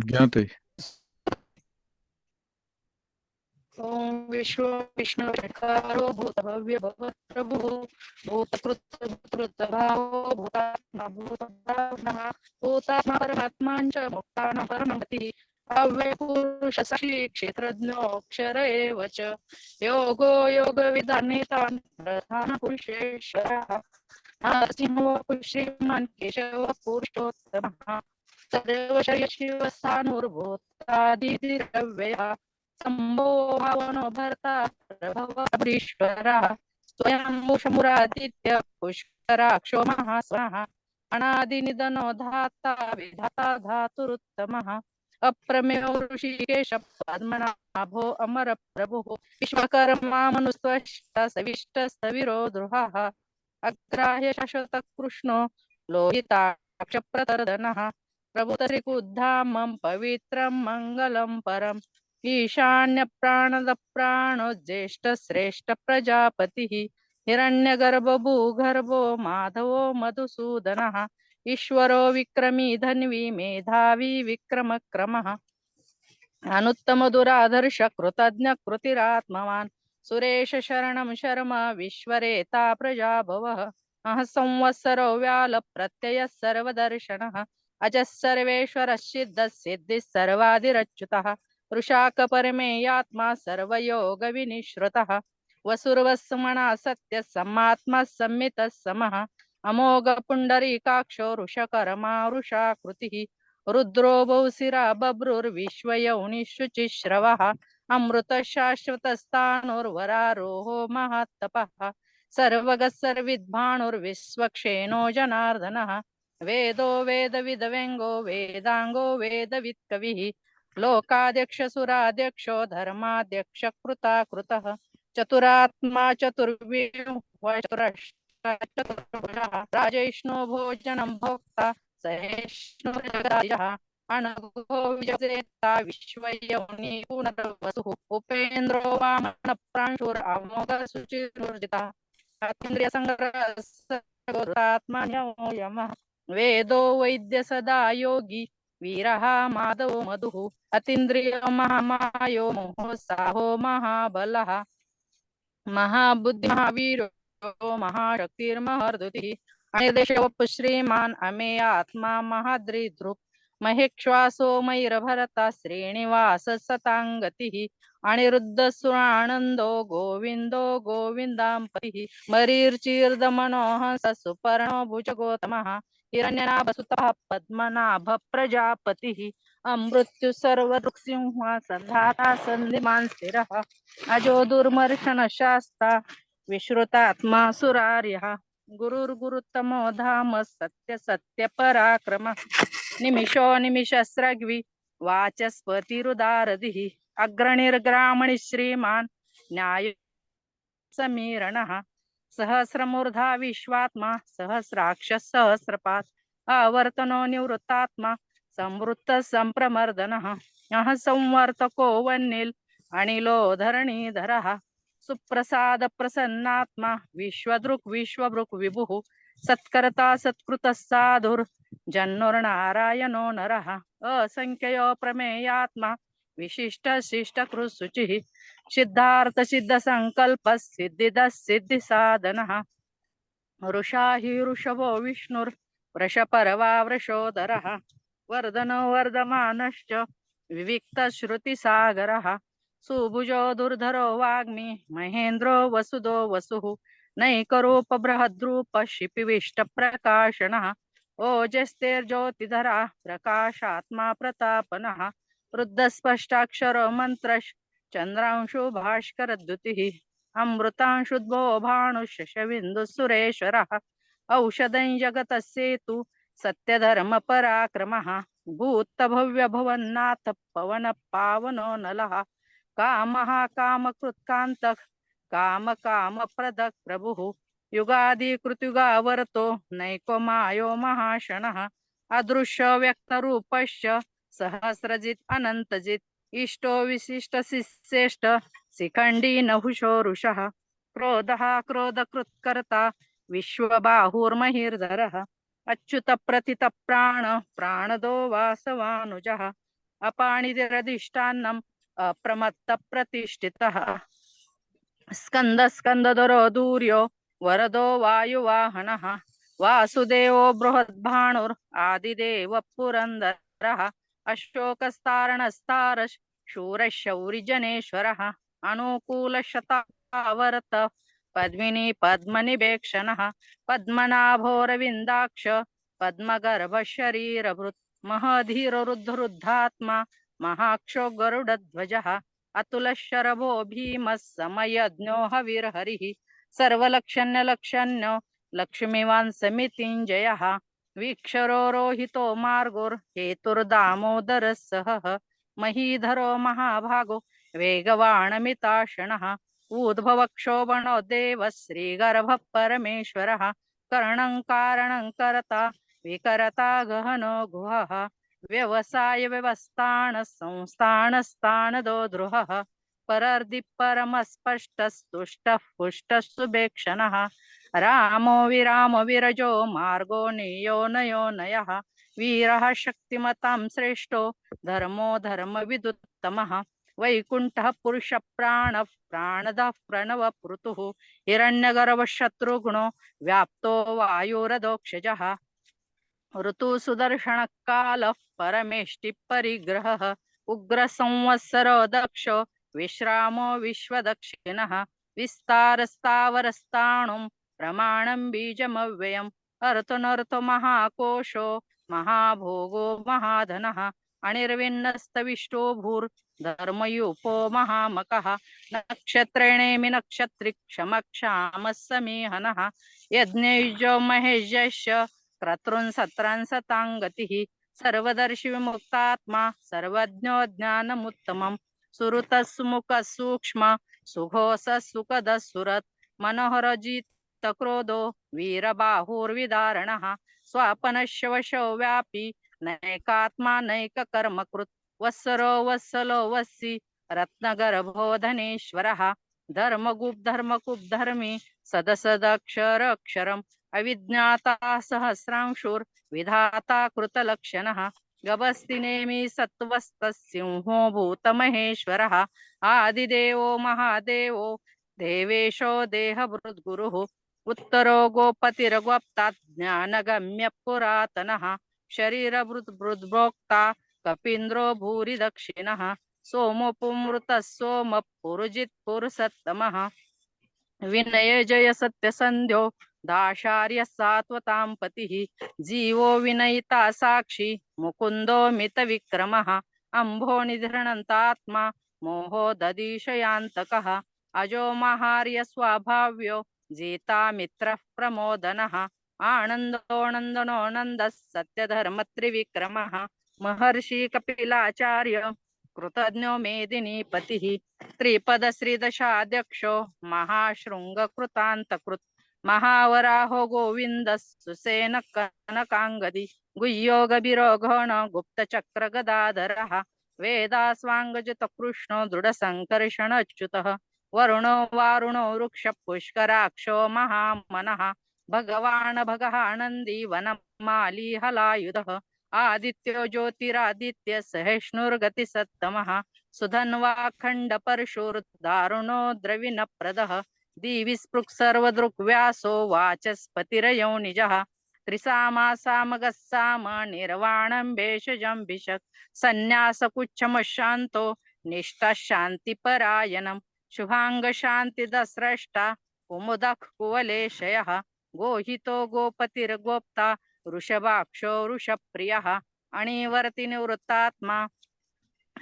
ज्ञाते। ओम विश्व विष्णु षट्कारो भूत भव्य भगवत प्रभु भूतकृत भूतकृत भावो भूतात्मा भूतभावनः भूतात्मा परमात्माञ्च मुक्तानां परमगतिः अव्यय पुरुष साक्षी क्षेत्रज्ञोऽक्षर एव च योगो योगविदानेता प्रधान पुरुषेश्वरः नरसिंहो श्रीमान् केशव पुरुषोत्तमः सदैव शिवसानुर्भूतादितिरव्ययः शम्भो भावनो भर्ता प्रभवरीश्वरः स्वयं पुष्कराक्षो महास्वः अनादिनिधनो धाता विधाता धातुरुत्तमः अप्रमेयो ऋषिकेश पद्मनाभो अमर प्रभुः विश्वकर्मा मनुस्त्वष्टा सविष्ट सविरो द्रुहः अग्राह्य शाश्वत कृष्णो लोहिताक्षप्रतर्दनः प्रभुतरिकुद्धामं पवित्रं मङ्गलं परम् ईशान्य प्राणद प्राणो ज्येष्ठ श्रेष्ठ प्रजापतिः हिरण्यगर्भो भूगर्भो माधवो मधुसूदनः ईश्वरो विक्रमी धन्वी मेधावी विक्रमक्रमः अनुत्तम दुराधर्ष कृतज्ञ कृतिरात्मवान् सुरेश शरणं शर्म विश्वरेता प्रजाभवः अह संवत्सरो व्याल प्रत्यय सर्वदर्शनः अजः सर्वेश्वर सिद्ध सिद्धि सर्वादिरच्युतः ऋषाक परमेयात्मा सर्वयोग विनिश्रुतः वसुर्वस्मना सत्य समात्मा सम्मितः समः अमोघ पुंडरीकाक्षो वृषकर्मा वृषाकृतिः रुद्रो बहुशिरा बभ्रुर्विश्वयौनिशुचिश्रवः अमृत शाश्वतस्थाणुर्वरारोहो महात्तपः सर्वगः सर्विद्भाणुर्विश्वक्षेणो जनार्दनः वेदो वेदविदव्यङ्गो वेदाङ्गो वेदवित्कविः लोकाध्यक्षसुराध्यक्षो धर्माध्यक्ष कृताकृतः चतुरात्मा चतुर्भुजः राजैष्णो भोजनं भोक्ता सहिष्णुर्जगदायः अनघो विजयेता विश्वयौनि पुनर्वसुः उपेन्द्रो वामन प्रांशुरमोघ शुचिर्जितः अतीन्द्रियसङ्ग्रहात्मन्यो यमः वेदो वैद्य सदा योगी वीरः माधवो मधुः अतीन्द्रियो महामायो मोहोत्साहो महाबलः महाबुद्धि महावीरो महाशक्तिर्महर्दुतिः अनिर्देशो श्रीमान् अमेय आत्मा महाद्रिदृक् महेक्ष्वासो मयिरभरता श्रीनिवास सताङ्गतिः अनिरुद्धसुरानन्दो गोविन्दो गोविन्दाम्पतिः मरीर्चिर्दमनोहंस सुपर्णो भुजगोतमः हिरण्यनाभसुतः पद्मनाभ प्रजापतिः अमृत्यु सर्वदृक्सिंह सन्धाता सन्धिमान् स्थिरः अजो दुर्मर्शन शास्ता विश्रुतात्मा सुरार्यः गुरुर्गुरुतमो धाम सत्य सत्य पराक्रम निमिषो निमिषस्रग्वि वाचस्पतिरुदारधिः अग्रणिर्ग्रामणि श्रीमान् न्याय समीरणः सहस्रमूर्धा विश्वात्मा सहस्राक्ष सहस्रपात् आवर्तनो निवृत्तात्मा संवृत्त संप्रमर्दनः अह संवर्तको वह्निल् अनिलो धरणीधरः सुप्रसाद प्रसन्नात्मा विश्वदृक् विश्वभृक् विभुः सत्कर्ता सत्कृतः साधुर्जन्नुर्नारायणो नरः असंख्यो प्रमेयात्मा विशिष्ट शिष्टकृत् शुचिः सिद्धार्थ सिद्ध संकल्प सिद्धिद सिद्धि साधनः वृषा हि वृषभो विष्णुर्वृषपर्वा वृषोदरः वर्धनो वर्धमानश्च विविक्त श्रुतिसागरः सुभुजो दुर्धरो वाग्मी महेन्द्रो वसुदो वसुः नैकरूप बृहद्रूप शिपिविष्ट प्रकाशनः ओजस्तेर्ज्योतिधरा प्रकाशात्मा प्रतापनः वृद्धस्पष्टाक्षरो मन्त्रश्च चंद्रांशु भास्कर द्युतिः अमृतांशुद्भो भानुशशविन्दु सुरेश्वरः औषधं जगतस्येतु सत्यधर्म पराक्रमः भूत भव्य भवन्नाथ पवन पावनो नलः कामः कामकृत्कान्तः काम काम प्रदः प्रभुः युगादि कृत्युगावर्तो नैको मायो महाशनः अदृश्य व्यक्तरूपश्च सहस्रजित अनंतजित इष्टो विशिष्ट श्रेष्ठ शिखंडी नहुषो ऋषः क्रोधः क्रोधकृत्कर्ता विश्वबाहुर्महिर्धरः अच्युत प्रथित प्राण प्राणदो वासवानुजः अपाणितिरधिष्ठानम् अप्रमत्त प्रतिष्ठितः स्कंद स्कंदधरो दूर्यो वरदो वायुवाहनः वासुदेवो बृहद्भाणुर् आदिदेव पुरन्दरः अशोकस्तारणस्तारः शूरः शौरिजनेश्वरः अनुकूलशतावर्त पद्मिनी पद्मनिवेक्षणः पद्मनाभोरविन्दाक्ष पद्मगर्भशरीरभृत् महधीरुद्धरुद्धात्मा महाक्षो गरुडध्वजः अतुलशरभो भीमः समयज्ञो हविर्हरिः सर्वलक्षण्यलक्षण्यो लक्ष्मीवान् समितिञ्जयः वीक्षरो रोहितो मार्गोर्हेतुर्दामोदरः सहः महीधरो महाभागो वेगवाणमिताशनः ऊद्भवक्षोभणो देवः श्रीगर्भः परमेश्वरः कर्णं कारणं कर्ता विकरता गहनो गुहः व्यवसाय व्यवस्थान संस्थानस्थानदो द्रुहः परर्दि परमस्पष्टस्तुष्टः पुष्टः सुभेक्षणः रामो विरामो विरजो मार्गो नियो नयो नयः वीरः शक्तिमतां श्रेष्ठो धर्मो धर्मविदुत्तमः वैकुण्ठः पुरुषप्राणः प्राणदः प्रणवपृतुः हिरण्यगर्भः शत्रुघ्नो व्याप्तो वायुरधोक्षजः ऋतु सुदर्शन काल परमेष्टि परिग्रह उग्र संवत्सरो दक्षो विश्रामो विश्वदक्षिणः विस्तारस्तावरस्ताणुं प्रमाणं बीजमव्ययम् अर्थनर्थो महाकोशो महाभोगो महाधनः अनिर्विन्नस्तविष्टो भूर्धर्मयूपो महामकः नक्षत्रेणेमि नक्षत्रिक्षमक्षामः समीहनः यज्ञयुजो महेशश्च क्रतॄन् सत्रान् सताङ्गतिः सर्वदर्शि विमुक्तात्मा सर्वज्ञो ज्ञानमुत्तमम् सुहृतः सुमुखः सूक्ष्म सुघोषः सुखदः सुरत् मनोहरजित क्रोधो वीरबाहुर्विदारणः स्वापनश्यवशो व्यापी नैकात्मा नैककर्मकृत् वत्सरो वत्सलो वत्सि रत्नगर्भो धनेश्वरः धर्मगुप्धर्मकुब्धर्मी सदसदक्षरक्षरम् अविज्ञाता सहस्रांशुर्विधाता कृतलक्षणः गभस्तिनेमि सत्त्वस्तसिंहो भूतमहेश्वरः आदिदेवो महादेवो देवेशो देहभृद्गुरुः उत्तरो गोपतिर्गोप्तात् ज्ञानगम्य पुरातनः शरीरभृद्भृद्भोक्ता कपीन्द्रो भूरि दक्षिणः सोमोपुमृतः सोमः पुरुजित् पुरुषत्तमः विनय जय सत्यसन्ध्यो दाशार्य सात्वतां पतिः जीवो विनयिता साक्षी मुकुन्दो मितविक्रमः अम्भो निधृणन्तात्मा मोहो ददीशयान्तकः अजो महार्य स्वाभाव्यो जीता मित्रः प्रमोदनः आनन्दोनन्दनो नन्दः सत्यधर्मत्रिविक्रमः महर्षि कपिलाचार्य कृतज्ञो मेदिनीपतिः त्रिपद श्रीदशाध्यक्षो महाशृङ्गकृतान्तकृत् महावराहो गोविन्दः सुसेन कनकाङ्गदी गुह्यो गभिरोघन गुप्तचक्रगदाधरः वेदास्वाङ्गजितकृष्णो दृढसङ्कर्षणच्युतः वरुणो वारुणो वृक्षपुष्कराक्षो महामनः भगवान् भगः आनन्दी वनमाली हलायुधः आदित्यो ज्योतिरादित्य सहिष्णुर्गतिसत्तमः सुधन्वाखण्ड परशुर्दारुणो द्रविणप्रदः दिवि स्पृक् सर्वदृक्व्यासो वाचस्पतिरयो निजः त्रिसामासामगस्साम निर्वाणं भेषजं भिषक् सन्न्यासकुच्छमशान्तो निष्ठः शान्तिपरायणं शुभाङ्गशान्तिदस्रष्टा कुमुदः कुवलेशयः गोहितो गोपतिर्गोप्ता वृषभाक्षो वृषप्रियः अणिवर्ति निवृत्तात्मा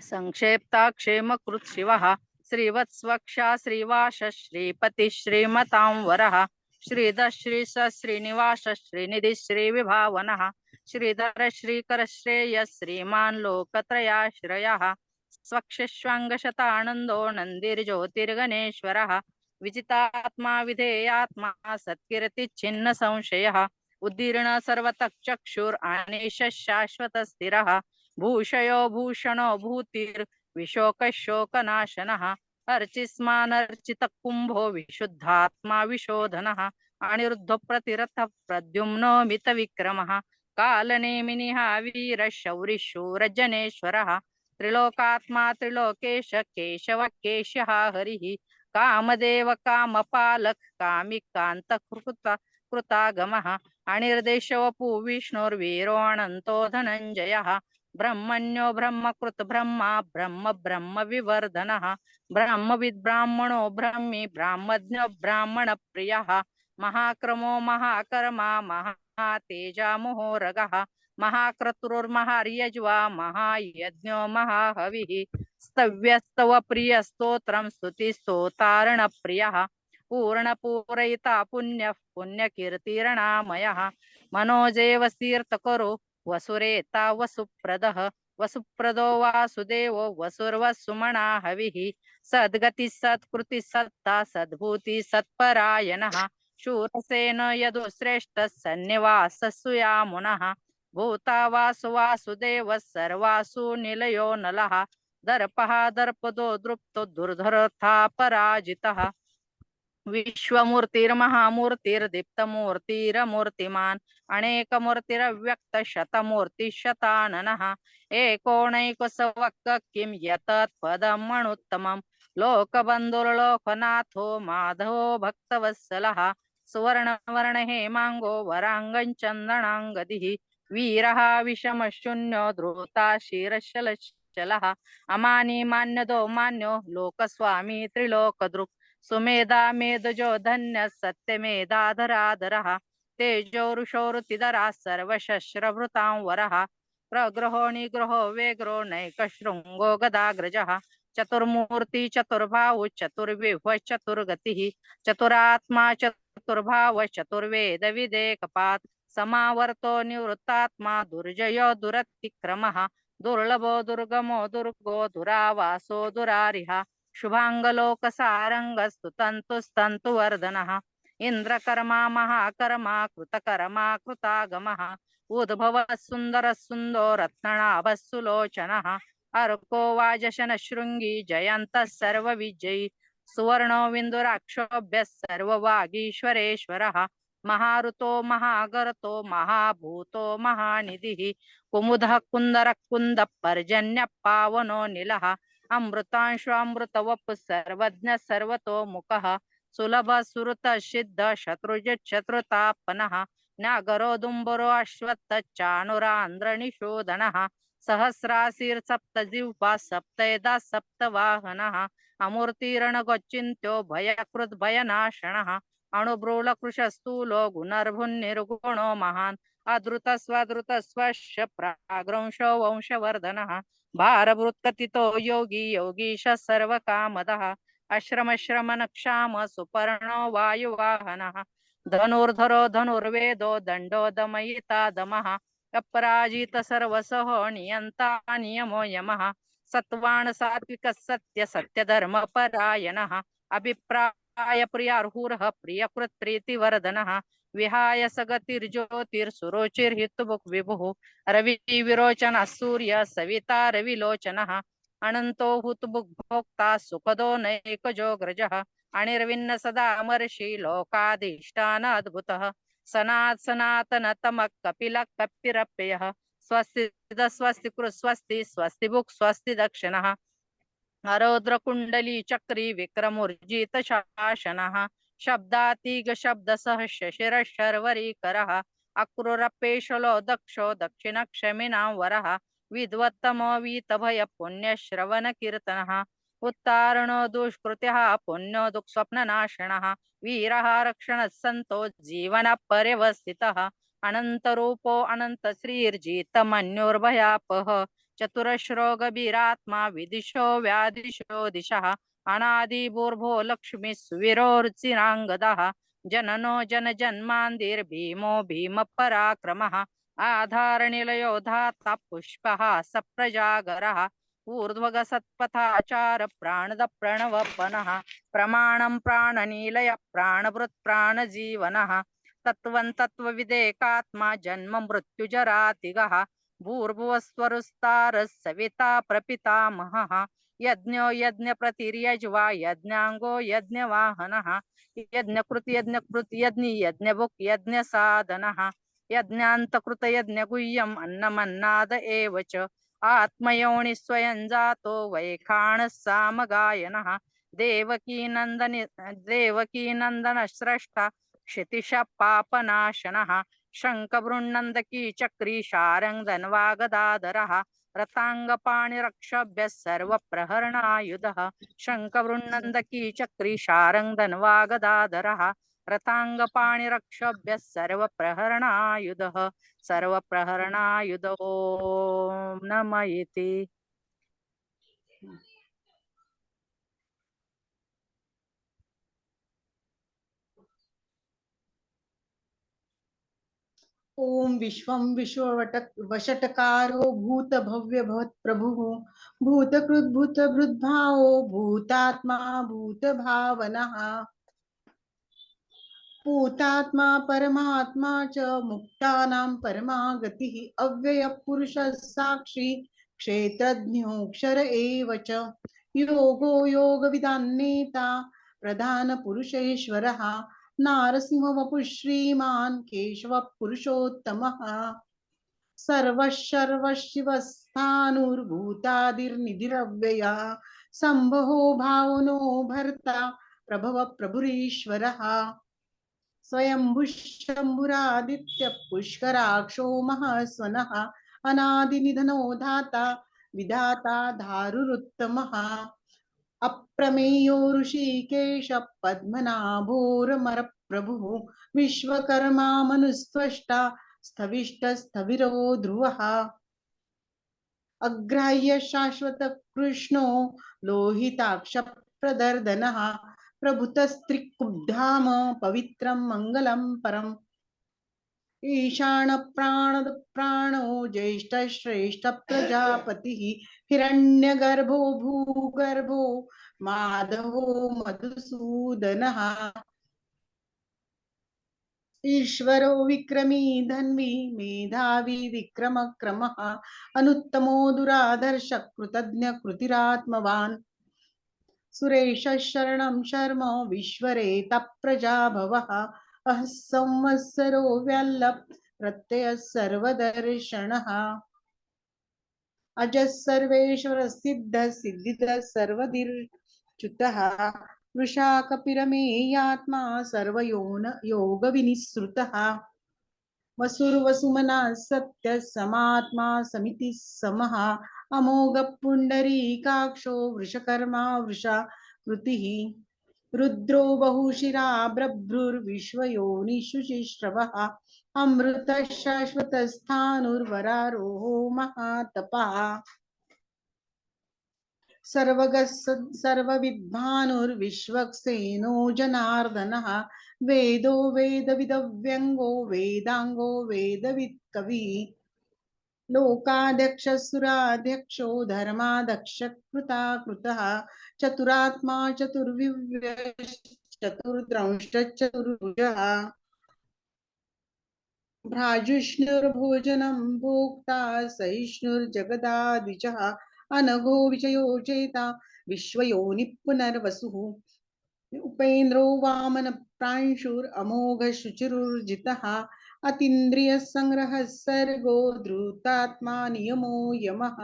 संक्षेप्ताक्षेमकृत् शिवः श्रीवत्स्वक्षा श्रीवास श्रीपति श्रीमतां वरः श्रीधर श्रीश श्रीनिवास श्रीनिधि श्रीविभावनः श्रीधर श्रीकर श्रेय श्रीमान् लोकत्रयाश्रयः स्वक्षश्वाङ्गशतानन्दो नन्दिर्ज्योतिर्गणेश्वरः विजितात्मा विधेयात्मा सत्कीर्तिच्छिन्न संशयः उद्दीर्ण सर्वतः चक्षुर् आनेश शाश्वत स्थिरः भूषयो भूषणो भूतिर्विशोकशोकनाशनः अर्चिस्मानर्चितकुम्भो विशुद्धात्मा विशोधनः अनिरुद्धो प्रतिरथः प्रद्युम्नो मितविक्रमः कालनेमिनिः वीरशौरिशूरजनेश्वरः त्रिलोकात्मा त्रिलोकेश केशव केशः हरिः कामदेव कामपालक कामिकान्तकृतागमः अनिर्देशवपु विष्णुर्वीरो अनन्तो धनञ्जयः ब्रह्मण्यो ब्रह्मकृत ब्रह्मा ब्रह्म ब्रह्म विवर्धनः ब्रह्मविद् ब्राह्मणो ब्रह्मी ब्राह्मज्ञ ब्राह्मण प्रियः महाक्रमो महाकर्मा महातेजा मुहोरगः महाक्रतुर्महार्यज्वा महायज्ञो महाहविः स्तव्यस्तव प्रिय स्तोत्रं स्तुतिस्तोतारण प्रियः पूर्णपूरयिता पुण्य पुण्यकीर्तिरणामयः मनोजेवसीर्तकरो वसुरेता वसुप्रदः वसुप्रदो वासुदेवो वसुर्वसुमना हविः सद्गति सत्कृति सत्ता सद्भूति सत्परायणः शूरसेन यदुश्रेष्ठ सन्निवाससुयामुनः भूता वासु वासुदेव सर्वासु निलयो नलः दर्पः दर्पदो दृप्तो दुर्धरथा पराजितः विश्वमूर्तिर्महामूर्तिर्दीप्तमूर्तिरमूर्तिमान् अनेकमूर्तिरव्यक्त शतमूर्तिशताननः एकोनैकसवक्क किं यतत्पदमणुत्तमं लोकबन्धुर्लोकनाथो माधवो भक्तवत्सलः सुवर्णवर्ण हेमांगो वराङ्गचन्दनाङ्गदिः वीरः विषमशून्यो धृता शिरशलशलः अमानी मान्यदो मान्यो लोकस्वामी त्रिलोकदृक् सुमेधा मेधजो धन्य सत्यमेधाधराधरः तेजो ऋषोरुतिधरा सर्वशस्त्रभृतां वरः प्रग्रहो निग्रहो वेग्रो नैकशृङ्गो गदाग्रजः चतुर्मूर्ति चतुर्भाव चतुर्विह्व चतुर्गतिः चतुरात्मा चतुर्भाव चतुर्वेद विदेकपात् समावर्तो निवृत्तात्मा दुर्जयो दुरतिक्रमः दुर्लभो दुर्गमो दुर्गो दुरावासो दुरारिः शुभांगलोकसारंगस्तुतन्तुस्तन्तुवर्धनः इंद्रकर्मा महाकर्मा कृतकर्मा कृतागमः उद्भवः सुन्दरः सुन्दो रत्ननाभः सुलोचनः अर्को वाजशन शृंगी जयन्तः सर्वविजयी सुवर्णो विन्दुराक्षोभ्यः सर्ववागीश्वरेश्वरः महारुतो महागरतो महाभूतो महानिधिः कुमुदः कुन्दरः कुन्दः पर्जन्यः पावनो निलः अमृतांशामृतवपु सर्वज्ञ सर्वतोमुखः सुलभ सुरत सिद्ध शत्रुजित् शत्रुतापनः नागरो दुम्बरो अश्वत्थ चाणुरान्ध्रनिशोधनः सहस्राशीर्सप्तजिह्वा सप्तयदा सप्तवाहनः अमूर्तिरणगोचिन्त्यो भयकृद् भयनाशनः अणुभ्रूलकृशस्थूलो गुणर्भुन्निर्गुणो महान् अधृतस्वधृतस्वश्च प्राग्रंशो वंशवर्धनः भारभृत्कथितो योगी योगीश सर्वकामदः अश्रमश्रमनक्षाम सुपर्णो वायुवाहनः धनुर्धरो धनुर्वेदो दण्डो दमयिता दमः अपराजित सर्वसः नियन्ता नियमो यमः सत्वान् सात्विक सत्य सत्यधर्मपरायणः अभिप्राय प्रियार्हुरः प्रियकृत् प्रीतिवर्धनः विहाय सगतिर्ज्योतिर्सुरुचिर्हितुभुक् विभुः रवि विरोचन सूर्य सविता रविलोचनः अनंतो हुतभुक्भोक्ता सुखदो नैकजोग्रजः अनिर्विन्न सदा अमर्षि लोकाधिष्ठान अद्भुतः सनातनतमः कपिलः कपिरप्ययः स्वस्ति स्वस्ति स्वस्ति स्वस्ति भुक् स्वस्ति दक्षिणः अरौद्र कुंडली चक्री विक्रमोर्जित शासनः शब्दातिग शब्दसः शशिर शर्वरीकरः अक्रूरपेशलो दक्षो दक्षिण क्षमिनां वरः विद्वत्तमो वीतभय पुण्यश्रवण कीर्तनः उत्तारणो दुष्कृत्यः पुण्यो दुःस्वप्ननाशनः वीरः रक्षणः सन्तो जीवन पर्यवस्थितः अनन्तरूपो अनन्तश्रीर्जितमन्योर्भयापः चतुरश्रोगभीरात्मा विदिशो व्यादिशो दिशः अनादिभूर्भो लक्ष्मी सुवीरोर्चिराङ्गदः जननो जन जन्मान्दिर्भीमो भीम पराक्रमः आधारनिलयो धाता पुष्पः सप्रजागरः ऊर्ध्वग सत्पथाचार प्राणद प्रणवपनः प्रमाणं प्राणनीलय प्राणभृत् प्राणजीवनः तत्त्वं तत्त्वविदेकात्मा जन्म मृत्युजरातिगः भूर्भुवस्वरुस्तारः सविता प्रपितामहः यज्ञो यज्ञप्रतिर्यज्वा यज्ञाङ्गो यज्ञवाहनः यज्ञकृत यज्ञकृत यज्ञ यज्ञभुक् यज्ञसाधनः यज्ञान्तकृत यज्ञगुह्यम् अन्नमन्नाद एव च आत्मयोनि स्वयं जातो वैखाणः सामगायनः देवकी स्रष्टा क्षितिशः पापनाशनः शङ्खबृन्नन्दकी चक्री शारङ्गधन्वागदाधरः रताङ्गपाणिरक्षभ्यः सर्वप्रहरणायुधः शङ्खबृन्नन्दकी चक्री शारङ्गधन्वागदाधरः रताङ्गपाणिरक्षभ्यः सर्वप्रहरणायुधः सर्वप्रहरणायुधो नम इति। ओम विश्वं वषटकारो भूत भव्य भवत् प्रभुः भूतकृत भूतभृद्भावो भूतात्मा भूत भावनः भूतात्मा परमात्मा च मुक्तानां परमा गतिः अव्यय पुरुष साक्षी क्षेत्रज्ञोऽक्षर एव च योगो योगविदान्नेता प्रधान पुरुषेश्वरः नारसिंह वपुः श्रीमान् केशव पुरुषोत्तमः सर्वशिवस्थानुर्भूतादिर्निधिरव्ययः सम्भवो भावनो भर्ता प्रभव प्रभुरीश्वरः स्वयंभुशंभुरादित्य पुष्कराक्षो महस्वनः अनादिनिधनो धाता विधाता धारुरुत्तमः अप्रमेयो ऋषिकेश पद्मनाभोरमर प्रभुः विश्वकर्मा मनुस्त्वष्टा स्थविष्टस्थविरो ध्रुवः अग्राह्य शाश्वत कृष्णो लोहिताक्ष प्रदर्दनः प्रभुतस्त्रिकुब्धाम पवित्रं मंगलं परम् ईशान प्राणो ज्येष्ठ श्रेष्ठ प्रजापतिः हिरण्यगर्भो भूगर्भो माधवो मधुसूदनः ईश्वरो विक्रमी धन्वी मेधावी विक्रम क्रमः अनुत्तमो दुराधर्ष कृतज्ञ कृतिरात्मवान् सुरेश शरणं शर्म विश्वरेत प्रजाभवः अह संवत्सरो व्याल्लभ प्रत्यय सर्वदर्शनः अजः सर्वेश्वर सिद्ध सिद्धिद सर्वदिर्च्युतः वृषा कपिरमेयात्मा सर्वयोन योग विनिसृतः वसुर्वसुमना सत्य समात्मा समिति समः अमोघ पुंडरीकाक्षो वृषकर्मा वृषा कृतिः रुद्रो बहुशिरा बभ्रुर्विश्वयोनिषु शिश्रवः अमृत शाश्वत स्थाणुर्वरारोहो महातपः सर्वविद्भानुर्विश्वक्सेनो जनार्दनः वेदो वेदविदव्यङ्गो वेदांगो वेदवित् कविः लोकाध्यक्ष सुराध्यक्षो धर्माध्यक्ष कृतः चतुरात्मा चतुर्विव्यश्चतुर्द्रंश्च चतुर्भुजः भ्राजुष्णुर्भोजनं भोक्ता सहिष्णुर्जगदादिजः अनघो विजयो चेता विश्वयोनि पुनर्वसुः उपेन्द्रो वामन प्रांशुरमोघ शुचिरुर्जितः अतीन्द्रिय संग्रह सर्गो धृतात्मा नियमो यमः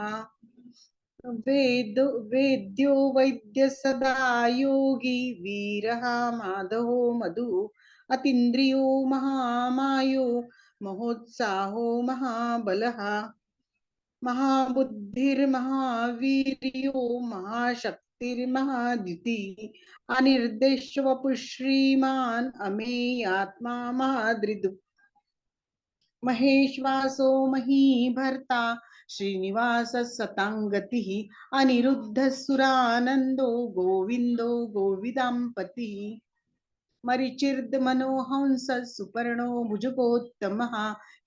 वेद्यो वैद्य सदा योगी वीरः माधवो मधु अतीन्द्रियो महामायो महोत्साहो महाबलः महाबुद्धिर्महावीर्यो महाशक्तिर्महादिति अनिर्देश्य वपुः श्रीमान् अमेयात्मा महादृदु महेश्वासो महीभर्ता श्रीनिवास सतांगतिः अनिरुद्ध सुरानंदो गोविंदो गोविदांपतिः मरिचिर्द मनोहंस सुपर्णो भुजगोत्तमः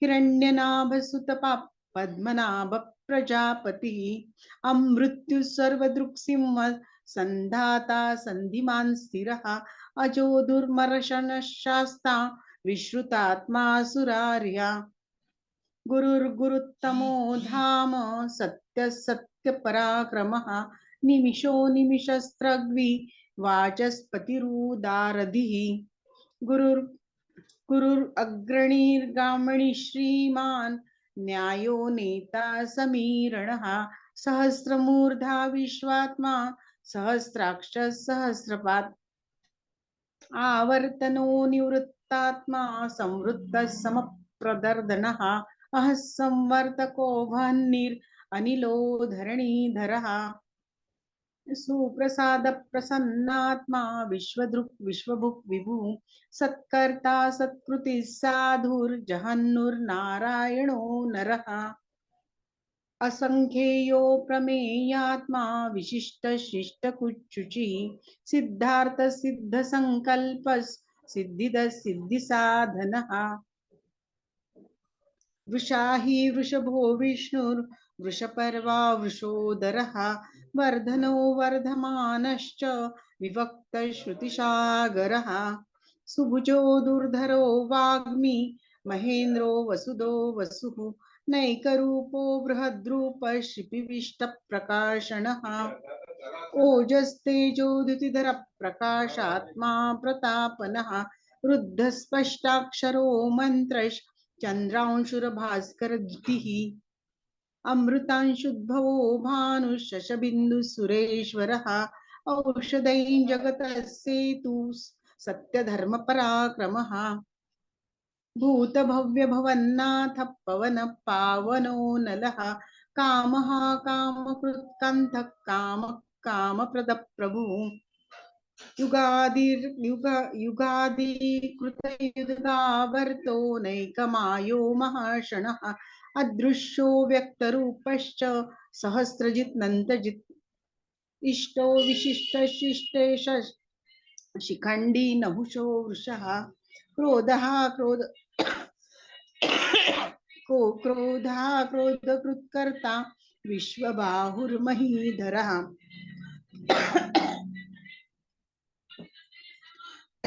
हिरण्यनाभसुतपा पद्मनाभ प्रजापतिः अमृत्यु सर्वदृक्सिंह संधाता संधिमान् स्थिरः अजो दुर्मर्शन शास्ता विश्रुतात्मा सुरार्या गुरुर्गुरुत्तमो धाम सत्य सत्य पराक्रमः निमिषो निमिषस्त्रग्वी वाचस्पतिरुदारधिः गुरुर् गुरुरग्रणीर्गामणि श्रीमान् न्यायो नेता समीरणः सहस्रमूर्धा विश्वात्मा सहस्राक्ष सहस्रपात् आवर्तनो निवृत्तात्मा संवृत्तः समप्रदर्दनः अहः संवर्तको वह्निरनिलो धरणीधरः सुप्रसाद प्रसन्नात्मा विश्वदृक् विश्वभुक् विभुः सत्कर्ता सत्कृतिः साधुर्जहन्नुर्नारायणो नरः असंख्येयो प्रमेयात्मा विशिष्ट शिष्ट कुच्चुची सिद्धार्थ सिद्ध संकल्प सिद्धिद सिद्धि साधनः वृषाही वृषभो विष्णुर् वृषपर्वा वृषोदरः वर्धनो वर्धमानश्च विभक्त श्रुतिसागरः सुभुजो दुर्धरो वाग्मी महेन्द्रो वसुदो वसुः नैकरूपो बृहद्रूपशिपिविष्टप्रकाशनः ओजस्तेजोद्युतिधर प्रकाशात्मा प्रतापनः रुद्धस्पष्टाक्षरो मन्त्रश्चन्द्रांशुरभास्करद्युतिः अमृतांशुद्भवो भानुशशबिन्दुसुरेश्वरः औषधैः जगतः सेतु सत्यधर्मपराक्रमः भूतभव्य भवन्नाथ पवन पावनो नलः कामः कामकृत्कन्थः काम कामप्रद प्रभु युगादिकृतयुगावर्तो नैकमायो महाशनः अदृश्यो व्यक्तरूपश्च सहस्रजित् नन्तजित् इष्टो विशिष्ट शिष्टेश शिखण्डी नहुषो वृषः क्रोधः क्रोधकृत्कर्ता विश्वबाहुर्महीधरः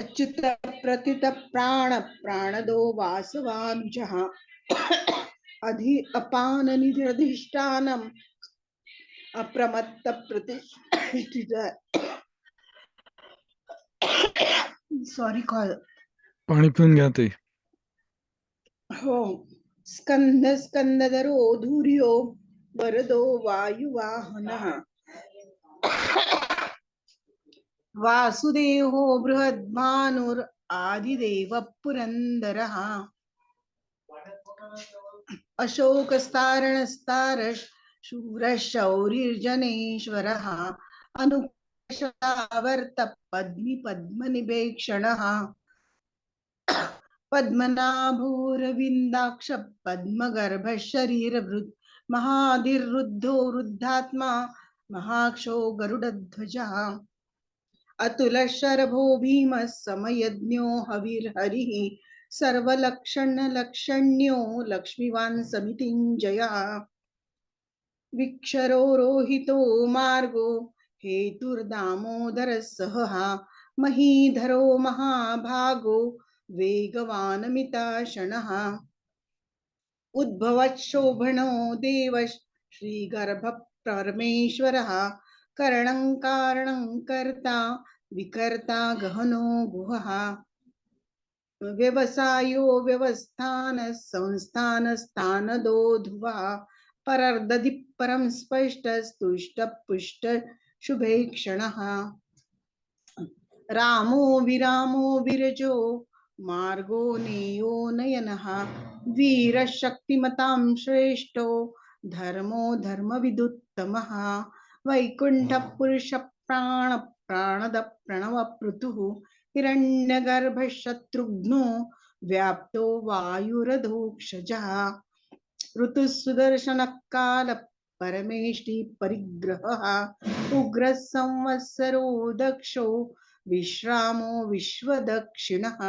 अच्युत प्रतित प्राण प्राणदो वासवानुजः अधि अपान निधिष्ठानम् अप्रमत्त प्रतिष्ठित सॉरी कॉल पाणी पिऊन घ्या ते. हो स्कंद स्कंदधरो धुर्यो वरदो वायुवाहनः वासुदेवो बृहद्भानुर् आदिदेव पुरंदरः अशोकस्तारणस्तारः शूरशौर्यर्जनेश्वरः अनुवर्त पद्मी पद्मनिभेक्षणः पद्मनाभोरविन्दाक्ष पद्मगर्भ शरीरभृत् महाधिरुद्धो रुद्धात्मा महाक्षो गरुडध्वजः अतुल शरभो भीमः समयज्ञो हविर्हरिः सर्वलक्षण्यो लक्ष्मीवान् समितिञ्जयः विक्षरो रोहितो मार्गो हेतुर्दामोदरः सहः महीधरो महाभागो वेगवानमिताशनः उद्भवच्छोभनो देव श्रीगर्भ परमेश्वरः करणं कारणं कर्ता विकर्ता गहनो गुहः व्यवसायो व्यवस्थान संस्थान स्थानदो ध्रुवः परर्दधि परं स्पष्ट स्तुष्ट पुष्ट शुभेक्षणः रामो विरामो विरजो मार्गो नेयो नयनः वीरशक्तिमतां श्रेष्ठो धर्मो धर्मविदुत्तमः वैकुंठ पुरुष प्राण प्राणद प्रणव पृथुः हिरण्यगर्भ शत्रुघ्नो व्याप्तो वायुरधोक्षजः ऋतु सुदर्शन काल परमेष्टि परिग्रहः उग्र संवत्सरो दक्षो विश्रामो विश्वदक्षिणः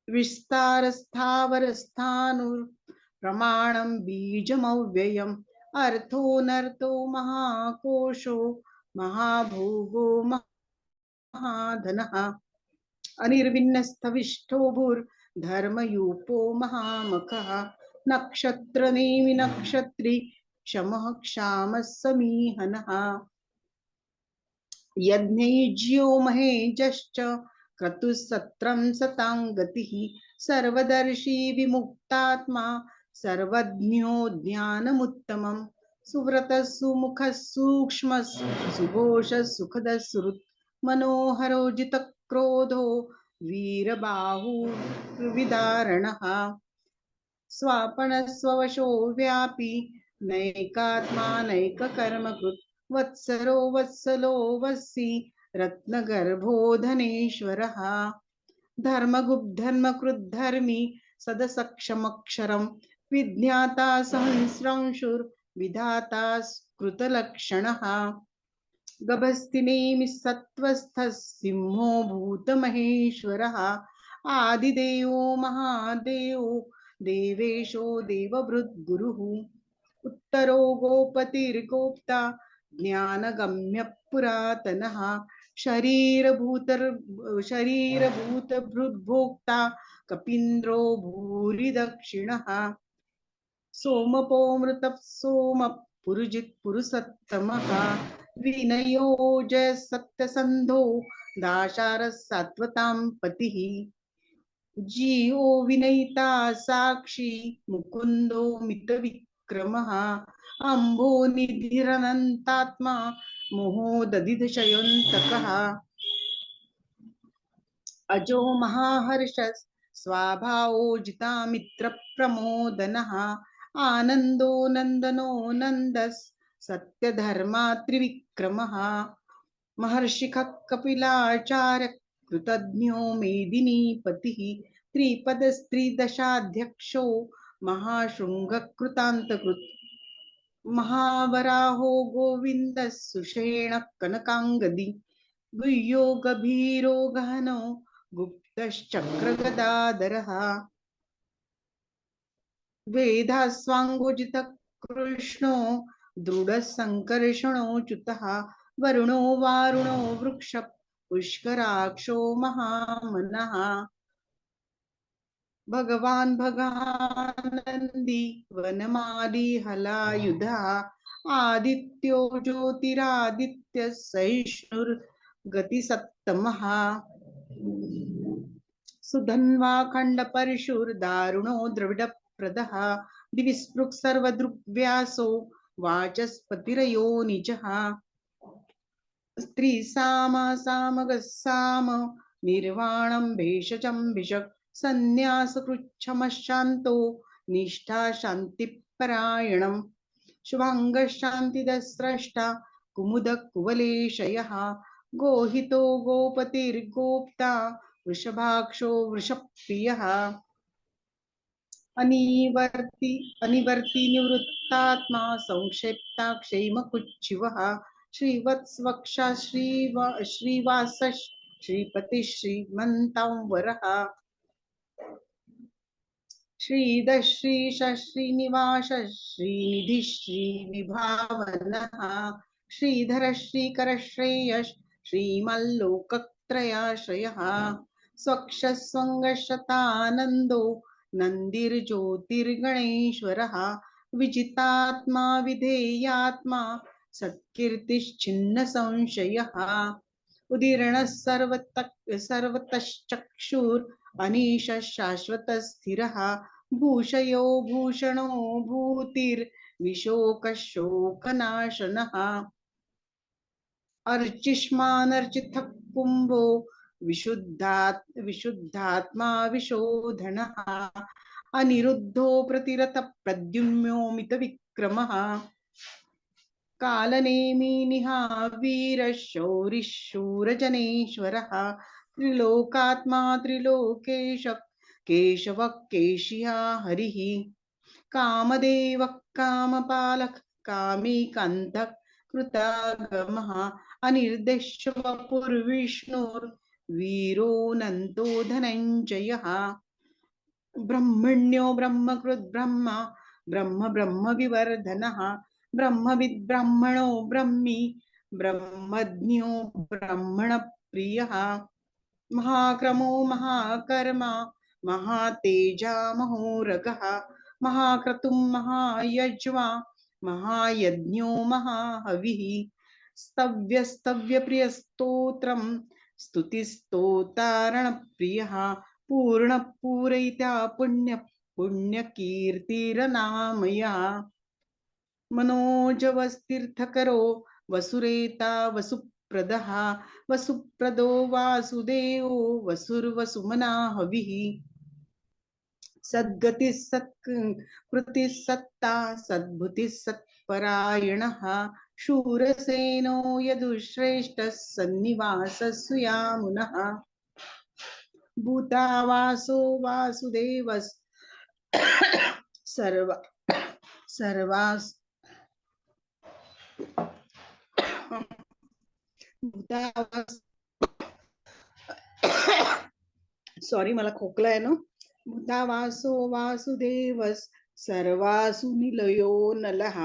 विस्तारस्थावरस्थानुर् प्रमाणं बीजमव्ययम् अर्थोऽनर्थो महाकोशो महाभोगो महाधनः अनिर्विन्नस्थविष्ठो भूर्धर्मयूपो महामखः नक्षत्रनेमि नक्षत्री क्षमः क्षामः समीहनः यज्ञैज्यो महेजश्च क्रतुसत्रं सतां गतिः सर्वदर्शी विमुक्तात्मा सर्वज्ञो ज्ञानमुत्तमम् सुव्रतः सुमुखः सूक्ष्मः सुघोषः सुखदः सुहृत् मनोहरो जितक्रोधो वीरबाहुर्विदारणः स्वापनस्ववशो व्यापी नैकात्मा नैककर्मकृत् वत्सरो वत्सलो वत्सी रत्नगर्भो धनेश्वरः धर्मगुब्धर्मकृद्धर्मी सदसक्षमक्षरं विज्ञाता सहस्रांशुर्विधाता कृतलक्षणः गभस्तिनेमि सत्त्वस्थः सिंहो भूतमहेश्वरः आदिदेवो महादेवो देवेशो देवभृद्गुरुः उत्तरो गोपतिर्गोप्ता ज्ञानगम्य पुरातनः शरीरभूतभृद्भोक्ता कपीन्द्रो भूरिदक्षिणः सोमपोमृतः सोम पुरुजित् पुरुषत्तमः विनयोज सत्यसन्धो दाशारः सात्वतां पतिः जीवो विनयिता साक्षी मुकुंदो मितविक्रमः अम्भो निधिरनन्तात्मा मोहो दधिदशयोऽन्तकः अजो महाहर्षः स्वाभावो जितामित्रप्रमोदनः आनन्दो नन्दनो नन्दस् सत्यधर्मा त्रिविक्रमः महर्षिखः कपिलाचार्य कृतज्ञो मेदिनीपतिः त्रिपदस्त्रिदशाध्यक्षो महाशृङ्गकृतान्तकृत् महावराहो गोविन्दः सुषेण कनकाङ्गदी गुह्यो गभीरो गहनो गुप्तश्चक्रगदाधरः वेदास्वाङ्गोजितः कृष्णो दृढसङ्कर्षणो च्युतः वरुणो वारुणो वृक्ष पुष्कराक्षो महामनः भगवान् भगानन्दी वनमाली हलायुधः आदित्यो ज्योतिरादित्यः सहिष्णुर्गतिसत्तमः सुधन्वा खण्डपरशुर्दारुणो द्रविडप्रदः दिविस्पृक् सर्वदृग्व्यासो वाचस्पतिरयो निजः स्त्रीसाम सामगस्साम निर्वाणं भेषजं भिषक् सन्न्यासकृच्छमशान्तो निष्ठा शान्तिपरायणम् शुभाङ्गशान्तिदस्रष्टा कुमुदकुवलेशयः गोहितो गोपतिर्गोप्ता वृषभाक्षो वृषप्रियः अनिवर्ति निवृत्तात्मा संक्षेप्ता क्षेमकुच्छिवः श्रीवत्सवक्षा श्रीवास श्रीपति श्रीमन्तांवरः श्रीधर श्रीश श्रीनिवास श्रीनिधि श्रीविभावनः श्रीधर श्रीकर श्रेयश श्रीमल्लोकत्रयाश्रयः स्वक्षस्वङ्गशतानन्दो नन्दिर्ज्योतिर्गणेश्वरः विजितात्मा विधेयात्मा सत्कीर्तिश्चिन्न संशयः उदीर्णः सर्वतश्चक्षुर् अनीश शाश्वत स्थिरः भूषयो भूषणो भूतिर्विशोकशोकनाशनः अर्चिष्मानर्चितः कुम्भो विशुद्धात्मा विशोधनः अनिरुद्धो प्रतिरथ प्रद्युम्नो मितविक्रमः कालनेमि निहावीरशौरिशूरजनेश्वरः त्रिलोकात्मा त्रिलोकेश केशवः केशिया हरिः कामदेवः कामपालः कामीकान्तः कृतागमः अनिर्देश्यवपुर्विष्णुर्वीरोऽनन्तो धनञ्जयः ब्रह्मण्यो ब्रह्मकृद् ब्रह्म ब्रह्म ब्रह्म विवर्धनः ब्रह्मविद् ब्रह्मणो ब्रह्मी ब्रह्मज्ञो ब्रह्मण प्रियः महाक्रमो महाकर्मा महातेजा महोरगः महाक्रतुं महायज्वा महायज्ञो महाहविः स्तव्यस्तव्यप्रियस्तोत्रं स्तुतिस्तोतारणप्रियः पूर्णपूरयिता पुण्यकीर्तिरनामयः मनोजवस्तीर्थकरो वसुरेता वसुप्रदः वसुप्रदो वासुदेवो वसुर्वसुमना हविः सद्गतिः सत्कृतिः सत्ता सद्भुतिः सत्परायणः शूरसेनो यदुश्रेष्ठः सन्निवासः सुयामुनः भूतावासो वासुदेवः सर्व सर्वास सॉरी मला खोकला आहे ना. भूतावासो वासुदेवस् सर्वासु निलयो नलः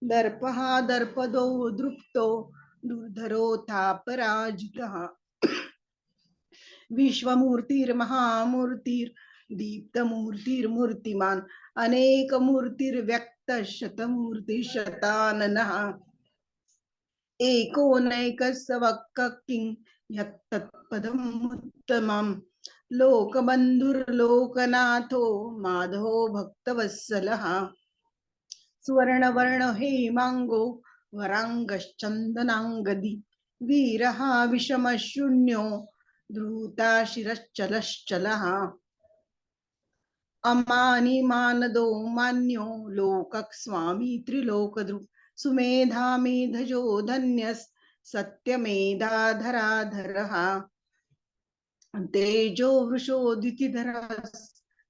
दर्पः दर्पदो दृप्तो दुर्धरोऽथापराजितः विश्वमूर्तिर्महामूर्तिर्दीप्तमूर्तिर्मूर्तिमान् अनेकमूर्तिर्व्यक्तः शतमूर्तिशताननः एकोनैकस्य वक्किं यत्तत्पदमुत्तमम् लोकबन्धुर्लोकनाथो माधवो भक्तवत्सलः सुवर्णवर्ण हेमांगो वरांगश्चन्दनांगदी वीरः विषमशून्यो द्रुताशिरश्चलश्चलः अमानिमानदो मान्यो लोकस्वामी त्रिलोकदृक् सुमेधा मेधजो धन्यस् सत्यमेधाधराधरः तेजो वृषोदितिधरः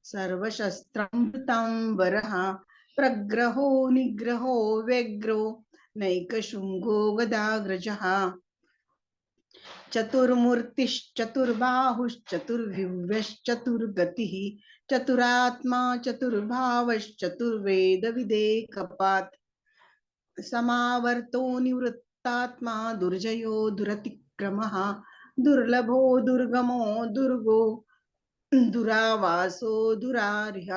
सर्वशस्त्रामृतांबरः प्रग्रहो निग्रहो व्यग्रो नैकशृङ्गो गदाग्रजः चतुर्मूर्तिश्चतुर्बाहुश्चतुर्विव्यश्चतुर्गतिः चतुरात्मा चतुर्भावश्चतुर्वेदविदेकपात् समावर्तो निवृत्तात्मा दुर्जयो दुरतिक्रमः दुर्लभो दुर्गमो दुर्गो दुरावासो दुरार्ह